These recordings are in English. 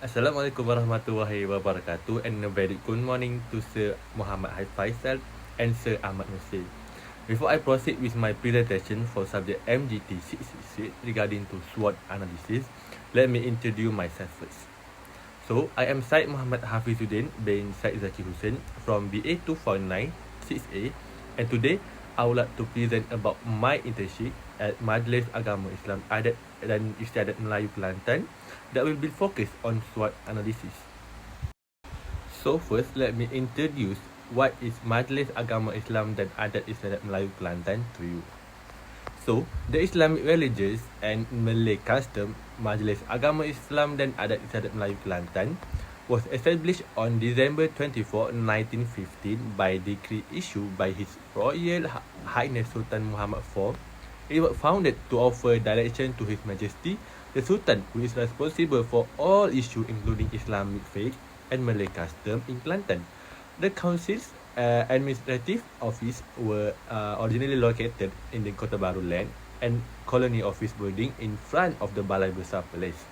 Assalamualaikum warahmatullahi wabarakatuh, and a very good morning to Sir Muhammad Faisal and Sir Ahmad Nusir. Before I proceed with my presentation for subject MGT666 regarding to SWOT analysis, let me introduce myself first. So, I am Syed Muhammad Hafizuddin bin Syed Zaki Hussein from BA 249 6A, and today I would like to present about my internship at Majlis Agama Islam Adat dan Istiadat Melayu Kelantan that will be focused on SWOT analysis. So first, let me introduce what is Majlis Agama Islam dan Adat Istiadat Melayu Kelantan to you. So, the Islamic religious and Malay custom Majlis Agama Islam dan Adat Istiadat Melayu Kelantan was established on December 24, 1915 by decree issued by His Royal Highness Sultan Muhammad IV. It was founded to offer direction to His Majesty the Sultan, who is responsible for all issues including Islamic faith and Malay custom in Kelantan. The council's administrative office were originally located in the Kota Baru land and colony office building in front of the Balai Besar Palace.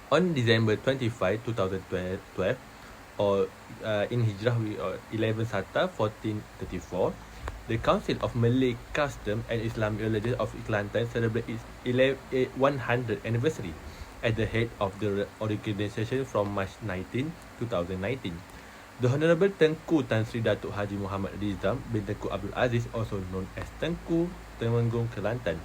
On December 25, 2012, or in Hijrah 11 Sata 1434, the Council of Malay Custom and Islamic Religion of Kelantan celebrated its 100th anniversary at the head of the organisation from March 19, 2019. The Honourable Tengku Tan Sri Datuk Haji Muhammad Rizam bin Tengku Abdul Aziz, also known as Tengku Temenggung Kelantan.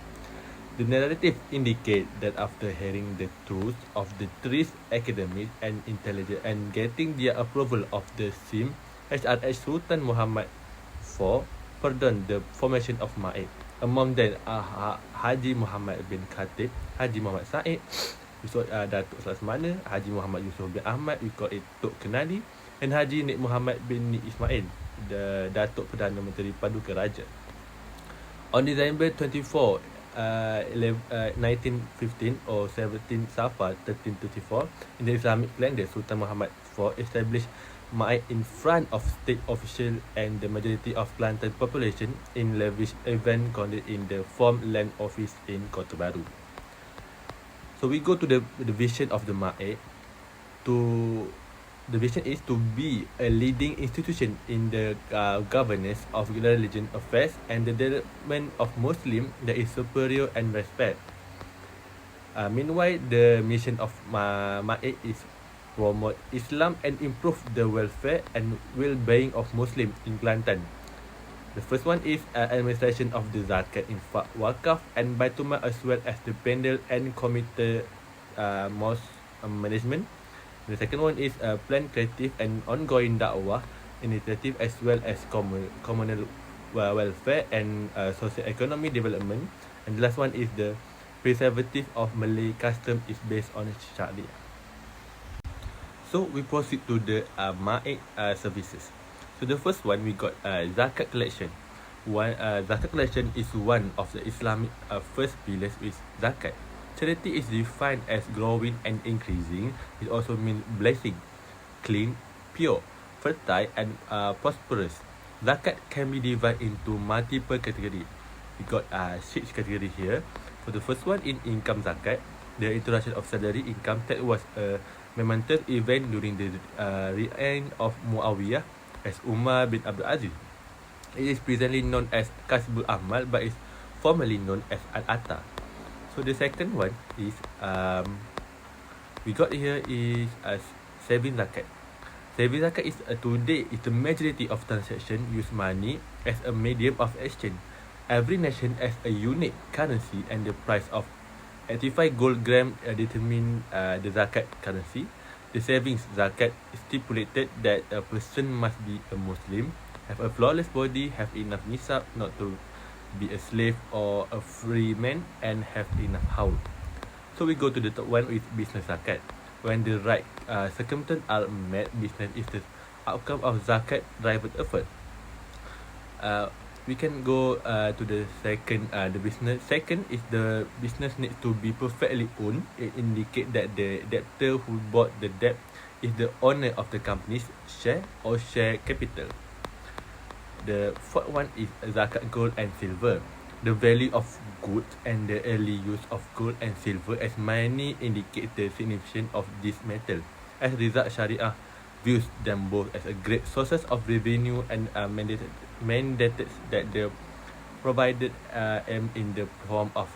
The narrative indicates that after hearing the truth of the three academics and intelligence and getting their approval of the same, HRH Sultan Muhammad IV pardoned the formation of MAID. Among them are Haji Muhammad bin Khatib, Haji Muhammad Said, Datuk Salasmana, Haji Muhammad Yusof bin Ahmad, we call it Tok Kenali, and Haji Nik Muhammad bin Nik Ismail, the Datuk Perdana Menteri Paduka Raja. On December 24, 1915 or 17 Safar 1334, in the Islamic calendar, Sultan Muhammad IV established MAID in front of state officials and the majority of Kelantan population in lavish event conducted in the former land office in Kota Baru. So we go to the vision of the MAID. The vision is to be a leading institution in the governance of religion affairs and the development of Muslim that is superior and respect. Meanwhile, the mission of MAID is promote Islam and improve the welfare and well-being of Muslims in Kelantan. The first one is administration of the zakat, infak, wakaf and Baitulmal, as well as the pendal and committee mosque management. The second one is plan creative and ongoing dakwah initiative, as well as communal welfare and socio-economic development. And the last one is the preservative of Malay custom is based on Sharia. So we proceed to the MAID services. So the first one, we got zakat collection. Zakat collection is one of the Islamic first pillars with zakat. Charity is defined as growing and increasing. It also means blessing, clean, pure, fertile and prosperous. Zakat can be divided into multiple categories. We got 6 categories here. For the first one, in income zakat, the introduction of salary income tax was a momentous event during the reign of Muawiyah as Umar bin Abdul Aziz. It is presently known as Kasbul Amal, but is formerly known as Al-Atta. So the second one is we got here is saving zakat. Saving zakat is today is the majority of transaction use money as a medium of exchange. Every nation has a unique currency, and the price of 85 gold gram determine the zakat currency. The savings zakat stipulated that a person must be a Muslim, have a flawless body, have enough nisab not to be a slave or a free man, and have enough house. So we go to the top one with business zakat. When the right circumstances are met, business is the outcome of zakat driven effort. We can go to the second, the business. Second is the business needs to be perfectly owned. It indicates that the debtor who bought the debt is the owner of the company's share or share capital. The fourth one is zakat gold and silver. the value of goods and the early use of gold and silver as money indicate the significance of this metal. As a result, Sharia views them both as a great sources of revenue and mandated that they provided in the form of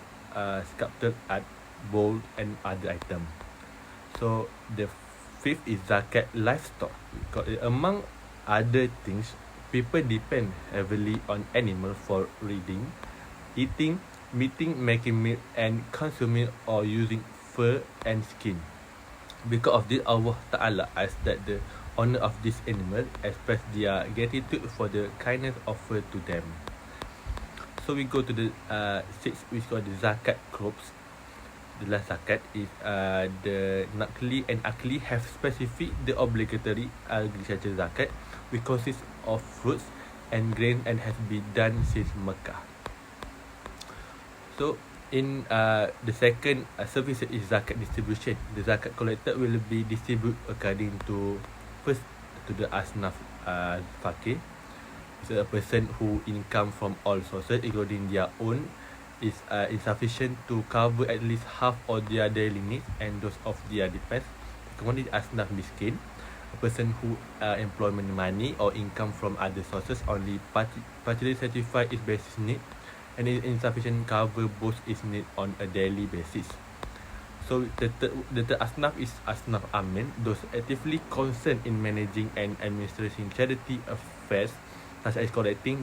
sculpted art, gold, and other items. So the fifth is zakat livestock. Among other things, people depend heavily on animals for breeding, eating, meeting, making milk, and consuming or using fur and skin. Because of this, Allah Ta'ala asks that the owner of this animal express their gratitude for the kindness offered to them. So we go to the sixth, which is called the zakat crops. The last zakat is the Nakli and Akli have specific the obligatory agriculture zakat, which consists of fruits and grain and has been done since Mecca. So in the second service is zakat distribution. The zakat collected will be distributed according to first to the asnaf fakir. It's a person who income from all sources including their own is insufficient to cover at least half of their daily needs and those of their dependents. Kemudian asnaf miskin, a person who employment money or income from other sources only partially satisfy its basic need and is insufficient cover both its need on a daily basis. So the third asnaf is asnaf amin, those actively concerned in managing and administering charity affairs such as collecting,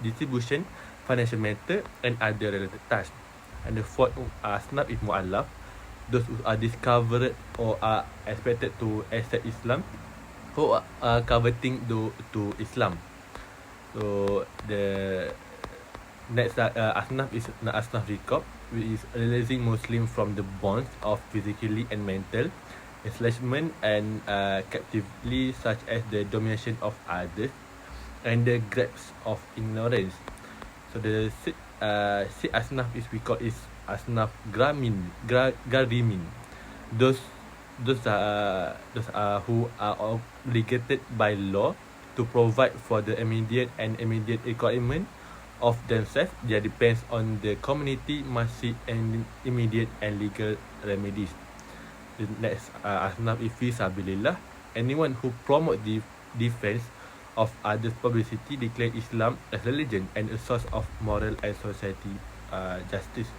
distribution, financial matter, and other related tasks. And the fourth asnaf is mu'allaf, those who are discovered or are expected to accept Islam or are converting to Islam. So the next asnaf is asnaf riqab, which is releasing Muslim from the bonds of physically and mental enslavement and captivity, such as the domination of others and the grasp of ignorance. So the sixth asnaf is we call is asnaf garimin. Those are who are obligated by law to provide for the immediate requirement of themselves. They depends on the community must seek and immediate and legal remedies. The next asnaf is fi sabilillah. Anyone who promote the defense of others' publicity declare Islam as religion and a source of moral and society justice.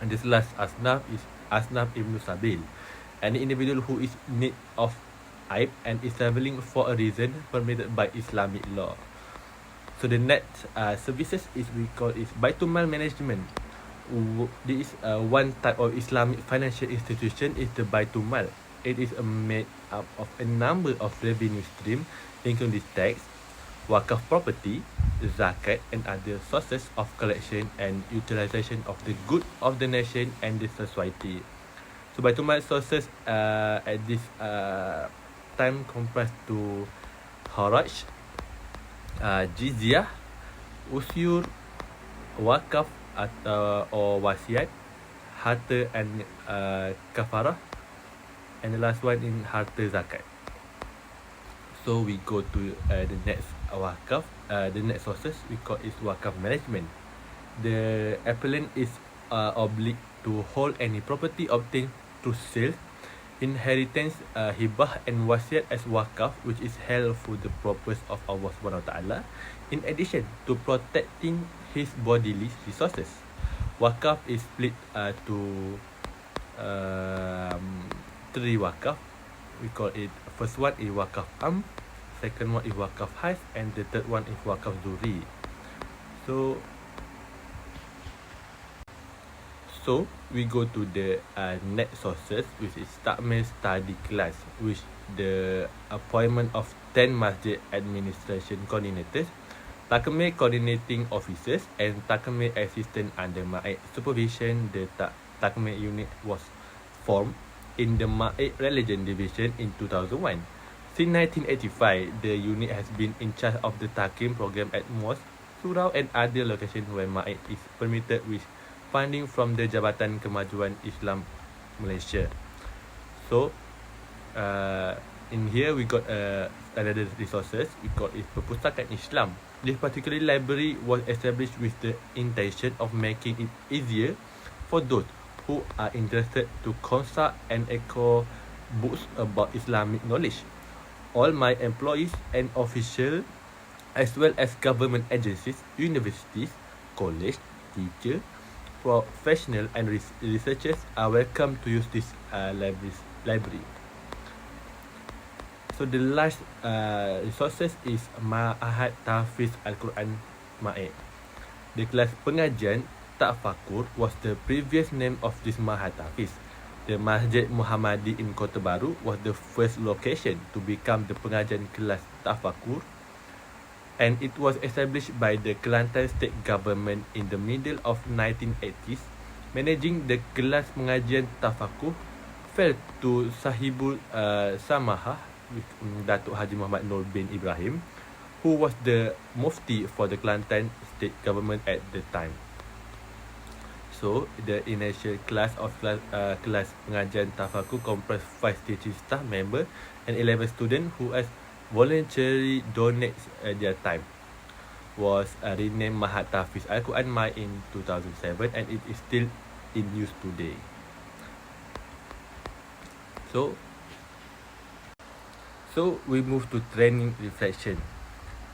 And this last asnaf is asnaf ibn sabil, an individual who is in need of aib and is travelling for a reason permitted by Islamic law. So the next services is we call is Baitul Mal management. This is one type of Islamic financial institution is the Baitul Mal. It is made up of a number of revenue streams, including tax, wakaf property, zakat, and other sources of collection and utilization of the good of the nation and the society. So Baitul Mal sources at this time comprise to Haraj, jizyah, usyur, wakaf atau or wasiat, harta and kafarah, and the last one in harta zakat. So we go to the next wakaf. The next sources we call is wakaf management. The appellant is obliged to hold any property obtained through sale, inheritance, hibah, and wasiat as wakaf, which is held for the purpose of Allah Subhanahu Wa Taala. In addition to protecting his bodily resources, wakaf is split to three wakaf. We call it first one is wakaf am, second one is wakaf khas, and the third one is wakaf zuri. So we go to the next sources, which is Takmil study class, which the appointment of 10 masjid administration coordinators, Takmil coordinating officers, and Takmil assistant under Ma'id supervision. The Takmil unit was formed in the Ma'id Religion Division in 2001. Since 1985, the unit has been in charge of the Takim program at mosques, surau, and other locations where Ma'id is permitted with funding from the Jabatan Kemajuan Islam Malaysia. So in here we got another resources. We got is Perpustakaan Islam. This particular library was established with the intention of making it easier for those who are interested to consult and acquire books about Islamic knowledge. All my employees and officials, as well as government agencies, universities, college, teachers, professionals and researchers are welcome to use this library. So the last resources is Ma'had Tahfiz Al-Quran Ma'id. The kelas pengajian Tafakur was the previous name of this Ma'had Tahfiz. The Masjid Muhammadi in Kota Baru was the first location to become the pengajian kelas Tafakur, and it was established by the Kelantan state government in the middle of 1980s. Managing the kelas pengajian Tafakur fell to Sahibul Samahah with Datuk Haji Muhammad Nur bin Ibrahim, who was the Mufti for the Kelantan state government at the time. So, the initial class of kelas pengajian Tafakur comprised 5 teaching staff members and 11 students who has voluntarily donate their time. Was renamed Ma'had Tahfiz Al-Quran Ma'id in 2007, and it is still in use today. So we move to training reflection.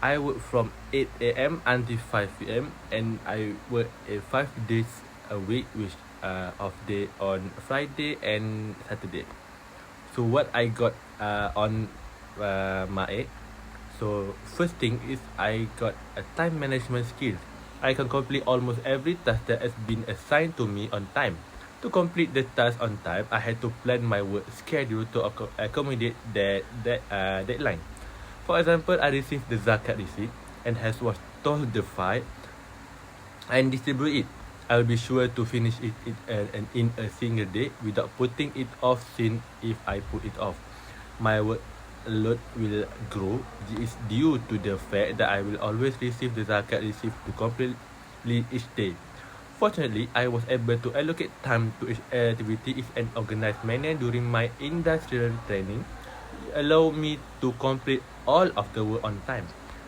I work from 8 a.m. until 5 p.m. and I work 5 days a week, with off day on Friday and Saturday. So what I got on Ma'id. So first thing is I got a time management skill. I can complete almost every task that has been assigned to me on time. To complete the task on time, I had to plan my work schedule to accommodate that deadline. For example, I received the zakat receipt and was told the file and distribute it. I will be sure to finish it in a single day without putting it off, since if I put it off, my work load will grow. This is due to the fact that I will always receive the zakat receipt to completely each day. Fortunately, I was able to allocate time to each activity in an organized manner during my industrial training, allow me to complete all of the work on time.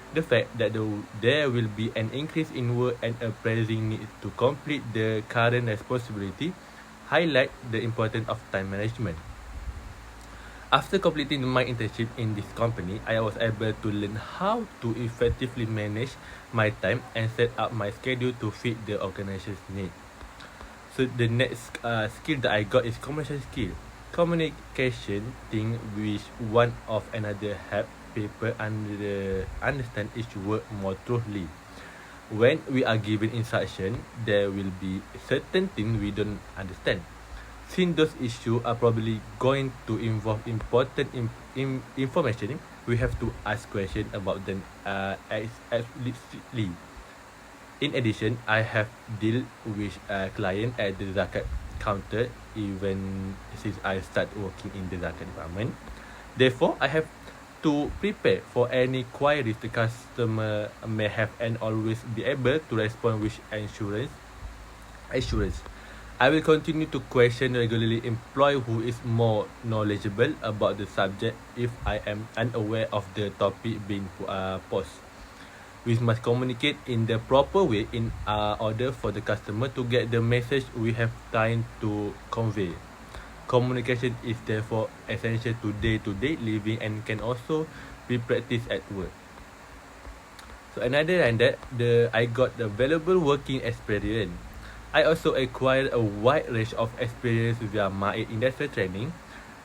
The fact that there will be an increase in work and a pressing need to complete the current responsibility highlight the importance of time management. After completing my internship in this company, I was able to learn how to effectively manage my time and set up my schedule to fit the organization's needs. So the next skill that I got is communication skill. Communication thing with one of another help people understand each word more truly. When we are given instruction, there will be certain things we don't understand. Since those issues are probably going to involve important information, we have to ask questions about them explicitly. In addition, I have dealt with clients at the zakat counter even since I started working in the zakat department. Therefore, I have to prepare for any queries the customer may have and always be able to respond with assurance. I will continue to question regularly employee who is more knowledgeable about the subject if I am unaware of the topic being posed. We must communicate in the proper way in order for the customer to get the message we have trying to convey. Communication is therefore essential to day-to-day living and can also be practiced at work. So another than that, I got the valuable working experience. I also acquired a wide range of experience via my industrial training.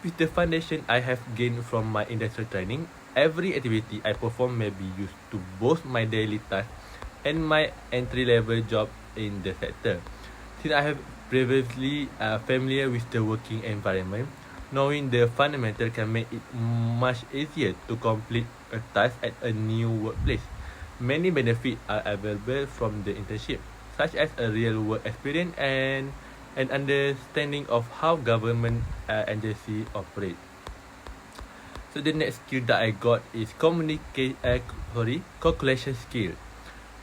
With the foundation I have gained from my industrial training, every activity I perform may be used to both my daily tasks and my entry-level job in the sector. Since I have previously familiar with the working environment, knowing the fundamental can make it much easier to complete a task at a new workplace. Many benefits are available from the internship, such as a real work experience and an understanding of how government agencies operate. So the next skill that I got is calculation skill.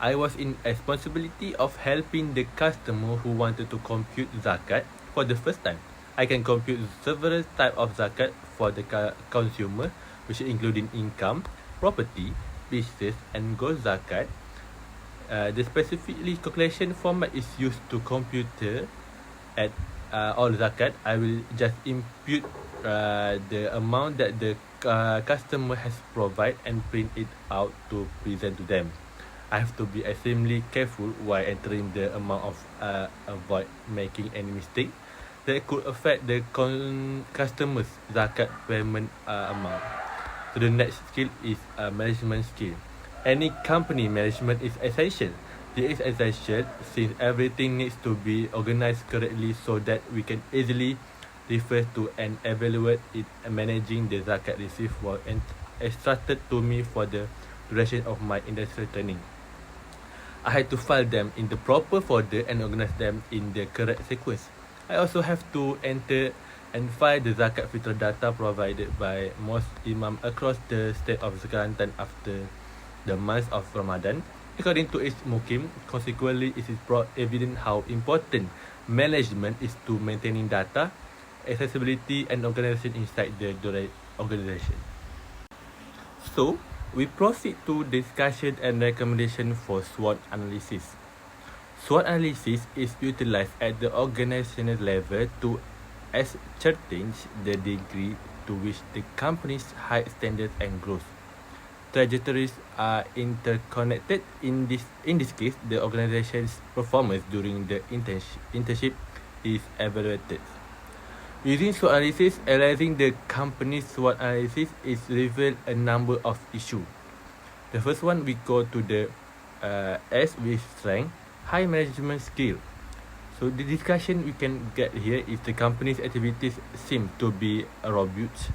I was in responsibility of helping the customer who wanted to compute zakat for the first time. I can compute several types of zakat for the consumer which including income, property, business, and gold zakat. The specifically calculation format is used to computer at all zakat. I will just impute the amount that the customer has provide and print it out to present to them. I have to be extremely careful while entering the amount of avoid making any mistake that could affect the customer's zakat payment amount. So the next skill is management skill. Any company management is essential. This is essential since everything needs to be organized correctly so that we can easily refer to and evaluate it. Managing the zakat received was instructed to me for the duration of my industrial training. I had to file them in the proper folder and organize them in the correct sequence. I also have to enter and file the zakat fitrah data provided by most imam across the state of Kelantan after the month of Ramadan. According to each mukim, consequently, it is brought evident how important management is to maintaining data, accessibility, and organization inside the organization. So, we proceed to discussion and recommendation for SWOT analysis. SWOT analysis is utilized at the organizational level to ascertain the degree to which the company's high standards and growth trajectories are interconnected. In this case, the organization's performance during the internship is evaluated. Using SWOT analysis, analyzing the company's SWOT analysis is revealed a number of issues. The first one, we go to the S with strength, high management skill. So the discussion we can get here is the company's activities seem to be robust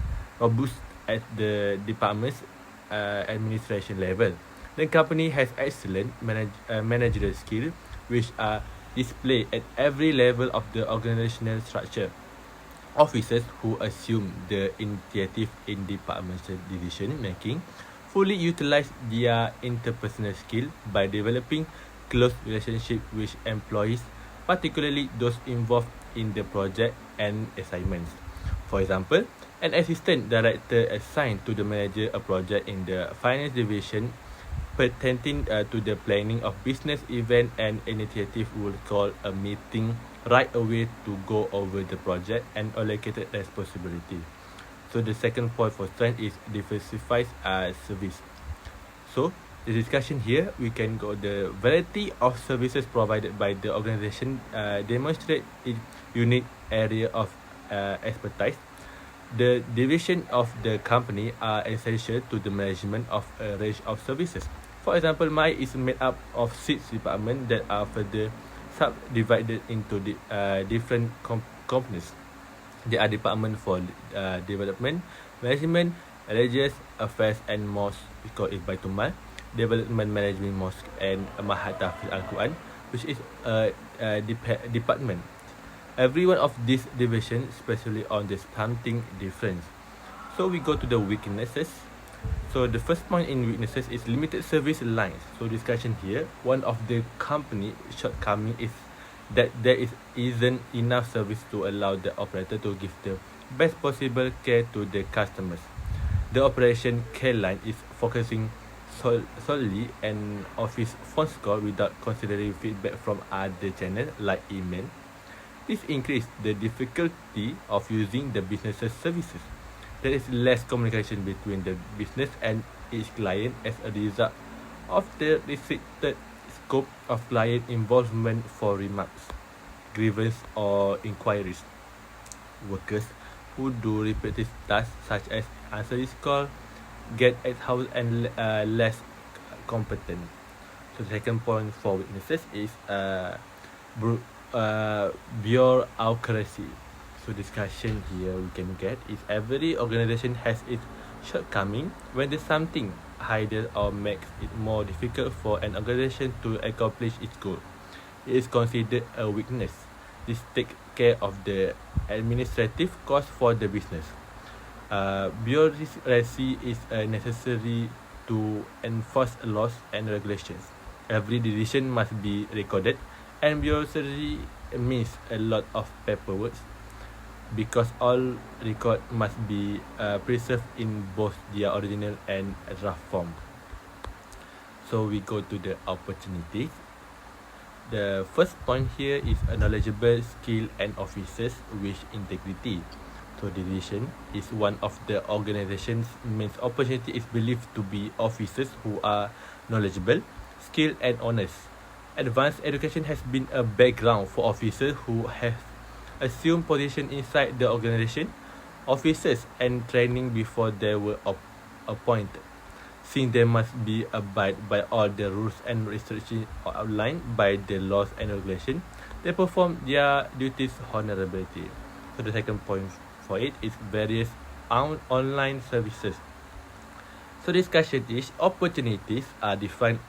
at the department's administration level. The company has excellent managerial skill, which are displayed at every level of the organizational structure. Officers who assume the initiative in departmental decision making fully utilize their interpersonal skill by developing close relationship with employees, particularly those involved in the project and assignments. For example, an assistant director assigned to the manager a project in the finance division pertaining to the planning of business event and initiative will call a meeting right away to go over the project and allocated responsibility. So the second point for strength is diversified service. So the discussion here, we can go the variety of services provided by the organization demonstrate its unique area of expertise. The division of the company are essential to the management of a range of services. For example, mine is made up of 6 departments that are further subdivided into different companies. There are department for development, management, religious affairs, and mosque. We call it Baitul Mal, development management mosque, and Mahat Tahfiz Al-Quran, which is a department. Every one of these divisions, especially on the something different. So we go to the weaknesses. So the first point in weaknesses is limited service lines. So discussion here, one of the company shortcoming is that there isn't enough service to allow the operator to give the best possible care to the customers. The operation care line is focusing solely on office phone call without considering feedback from other channels like email. This increases the difficulty of using the business's services. There is less communication between the business and its client as a result of the restricted scope of client involvement for remarks, grievance, or inquiries. Workers who do repetitive tasks such as answer this call get out and less competent. So the second point for weaknesses is bureaucracy. So discussion here we can get is every organization has its shortcoming. When there's something hides or makes it more difficult for an organization to accomplish its goal, it is considered a weakness. This takes care of the administrative cost for the business. Bureaucracy is necessary to enforce laws and regulations. Every decision must be recorded, and bureaucracy means a lot of paperwork. because all record must be preserved in both their original and draft form. So we go to the opportunities. The first point here is a knowledgeable, skill and officers with integrity. So division is one of the organization's main opportunity is believed to be officers who are knowledgeable, skilled and honest. Advanced education has been a background for officers who have assumed position inside the organization, officers and training before they were appointed. Since they must be abide by all the rules and restrictions outlined by the laws and regulations, they perform their duties honorably. So the second point for it is various online services. So discussion is opportunities are defined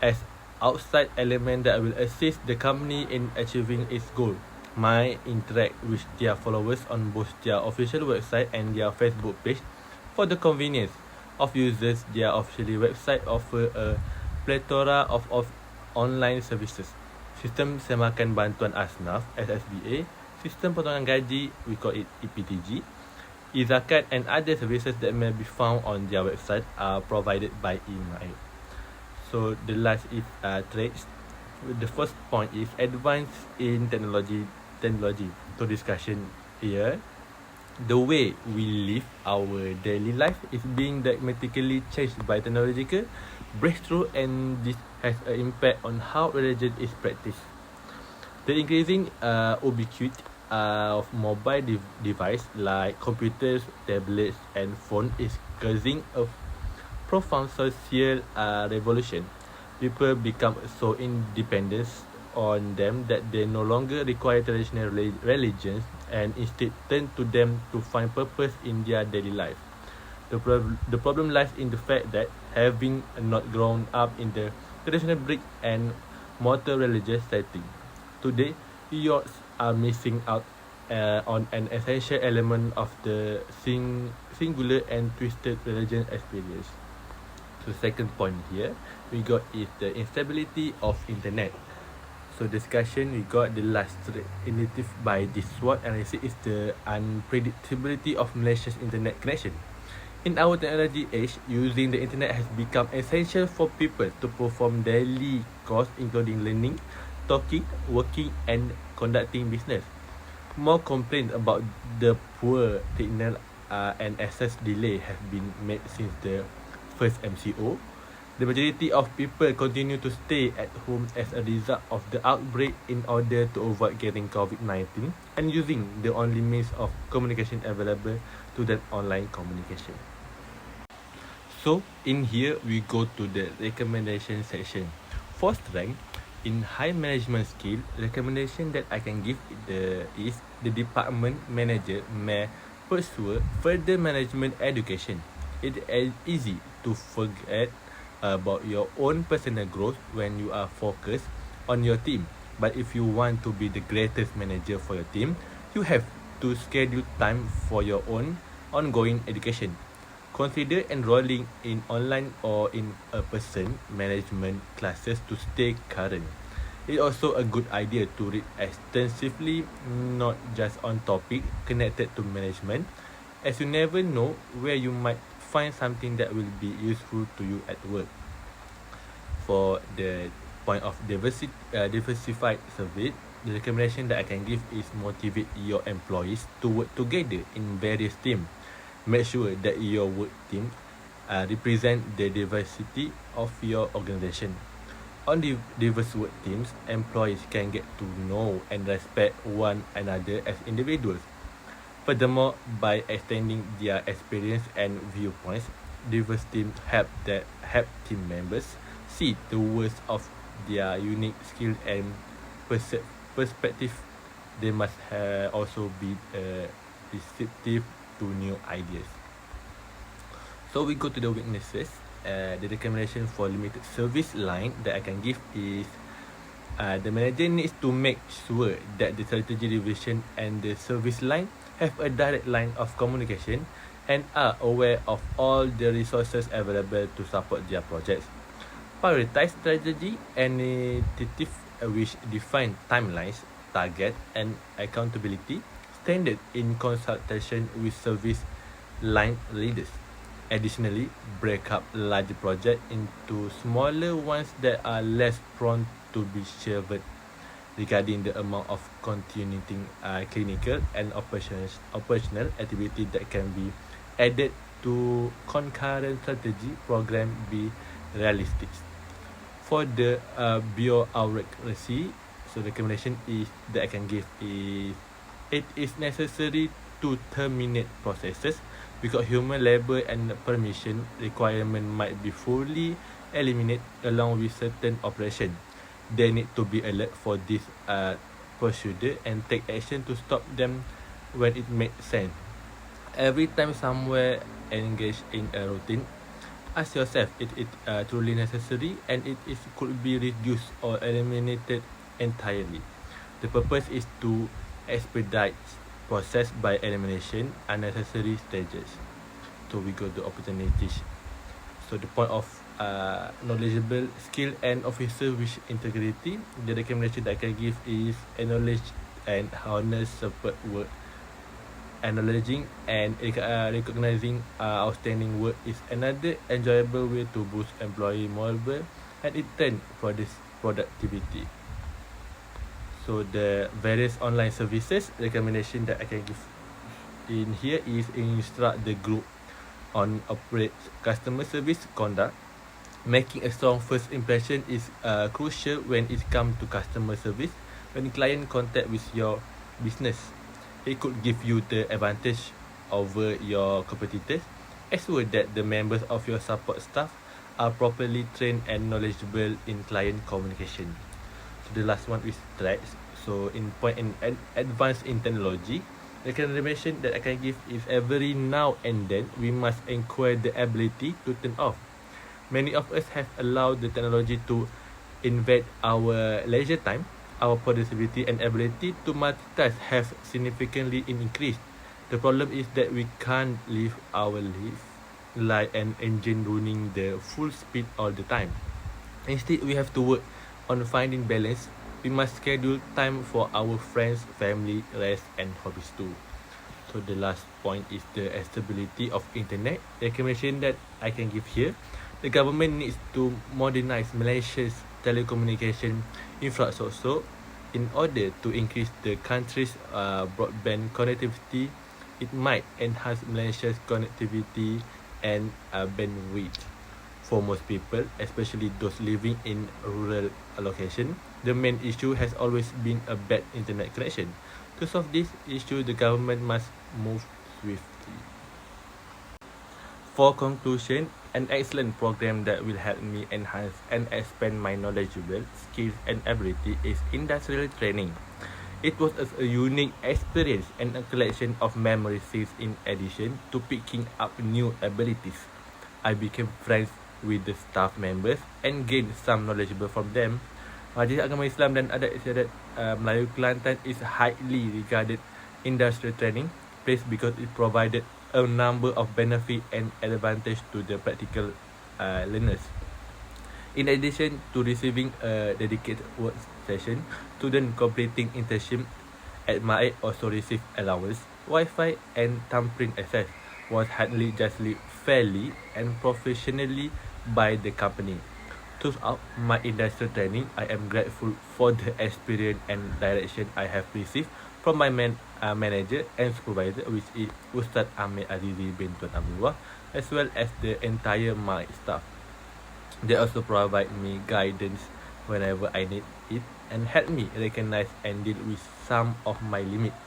as outside element that will assist the company in achieving its goal. Might interact with their followers on both their official website and their Facebook page. For the convenience of users, their official website offer a plethora of online services. Sistem semakan bantuan asnaf (SSBA), sistem potongan gaji, we call it EPTG, e-zakat and other services that may be found on their website are provided by email. So the last is trades. The first point is advance in technology. So discussion here. The way we live our daily life is being dramatically changed by technological breakthrough, and this has an impact on how religion is practiced. The increasing ubiquity of mobile device like computers, tablets and phone is causing a profound social revolution. People become so independent on them that they no longer require traditional religions and instead turn to them to find purpose in their daily life. The problem lies in the fact that having not grown up in the traditional brick and mortar religious setting, today youths are missing out on an essential element of the singular and twisted religion experience. So second point here we got is the instability of internet. So discussion we got the last initiative by this SWOT analysis is the unpredictability of Malaysia's internet connection. In our technology age, using the internet has become essential for people to perform daily courses including learning, talking, working and conducting business. More complaints about the poor signal and access delay have been made since the first MCO. The majority of people continue to stay at home as a result of the outbreak in order to avoid getting COVID-19 and using the only means of communication available to them, online communication. So in here we go to the recommendation section. For strength in high management skill, recommendation that I can give is the department manager may pursue further management education. It is easy to forget about your own personal growth when you are focused on your team. But if you want to be the greatest manager for your team, you have to schedule time for your own ongoing education. Consider enrolling in online or in a person management classes to stay current. It's also a good idea to read extensively, not just on topic connected to management, as you never know where you might find something that will be useful to you at work. For the point of diversified service, the recommendation that I can give is motivate your employees to work together in various teams. Make sure that your work team represent the diversity of your organization. On the diverse work teams, employees can get to know and respect one another as individuals. Furthermore, by extending their experience and viewpoints, diverse teams help team members see the worst of their unique skill and perspective. They must also be receptive to new ideas. So we go to the weaknesses. The recommendation for limited service line that I can give is the manager needs to make sure that the strategy division and the service line have a direct line of communication and are aware of all the resources available to support their projects. Prioritize strategy initiative which define timelines, target and accountability. extended in consultation with service line leaders. Additionally, break up large projects into smaller ones that are less prone to be shelved regarding the amount of continuing clinical and operational activity that can be added to concurrent strategy program be realistic. For the bioaccuracy, so the recommendation is that I can give is it is necessary to terminate processes because human labor and permission requirement might be fully eliminated along with certain operation. They need to be alert for this procedure and take action to stop them when it makes sense. Every time somewhere engage in a routine, ask yourself if it truly necessary and it could be reduced or eliminated entirely. The purpose is to expedite process by elimination unnecessary stages. So we go to opportunities. So the point of knowledgeable, skill and officer with integrity. The recommendation that I can give is acknowledge and honest support work. Acknowledging and recognizing outstanding work is another enjoyable way to boost employee morale and in turn for this productivity. So the various online services recommendation that I can give in here is instruct the group on operate customer service conduct. Making a strong first impression is crucial when it comes to customer service. When client contact with your business, it could give you the advantage over your competitors. Ensure that the members of your support staff are properly trained and knowledgeable in client communication. So the last one is threats. So in point in advanced in technology, the recommendation that I can give is every now and then we must acquire the ability to turn off. Many of us have allowed the technology to invade our leisure time. Our productivity and ability to multitask have significantly increased. The problem is that we can't live our life like an engine running the full speed all the time. Instead, we have to work on finding balance. We must schedule time for our friends, family, rest and hobbies too. So the last point is the stability of internet. The recommendation that I can give here. The government needs to modernize Malaysia's telecommunication infrastructure in order to increase the country's broadband connectivity. It might enhance Malaysia's connectivity and bandwidth. For most people, especially those living in rural location, the main issue has always been a bad internet connection. To solve this issue, the government must move swiftly. For conclusion, an excellent program that will help me enhance and expand my knowledgeable skills and ability is industrial training. It was a unique experience and a collection of memories in addition to picking up new abilities. I became friends with the staff members and gained some knowledgeable from them. Majlis Agama Islam dan Adat Istiadat Melayu Kelantan is highly regarded industrial training place because it provided a number of benefit and advantage to the practical learners. In addition to receiving a dedicated work session, students completing internship at MAE also receive allowance, Wi-Fi and thumbprint access was handled justly, fairly and professionally by the company. Throughout my industrial training, I am grateful for the experience and direction I have received from my manager and supervisor, which is Ustaz Ahmed Azizi bin Tuan Abdullah, as well as the entire my staff. They also provide me guidance whenever I need it and help me recognize and deal with some of my limits.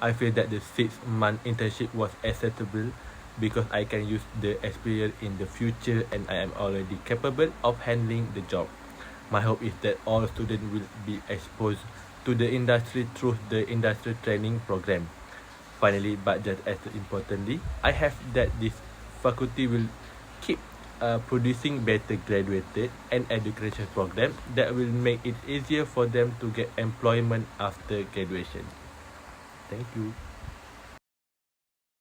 I feel that the 6-month internship was acceptable because I can use the experience in the future and I am already capable of handling the job. My hope is that all students will be exposed to the industry through the industrial training program. Finally, but just as importantly, I have that this faculty will keep producing better graduated and education program that will make it easier for them to get employment after graduation. Thank you.